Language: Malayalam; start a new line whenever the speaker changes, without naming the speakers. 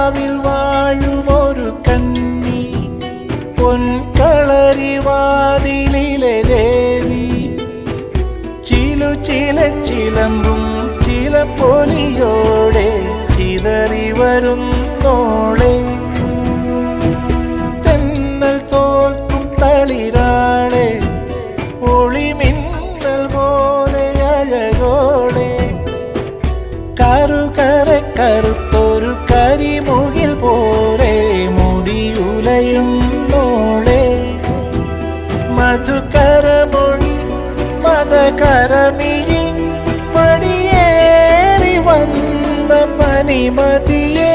നിലാവിൽ വാഴുമൊരു കന്നി, പൊൻകളരിവാതിലിലെ ദേവി, ചിലമ്പും ചിലപ്പൊലിയോടെ ചിതറി വരുന്നോളെ. തെന്നൽ തോൽക്കും തളിരാളെ, ഒളിമിന്നൽ പോലെ അഴകോളെ, കറുത്തൊരു കരിമുകിൽ പോലെ മുടിയുലയുന്നോളെ. മധുകരമൊഴി മതകരമിഴി, പടിയേറി വന്ന പനിമതിയെ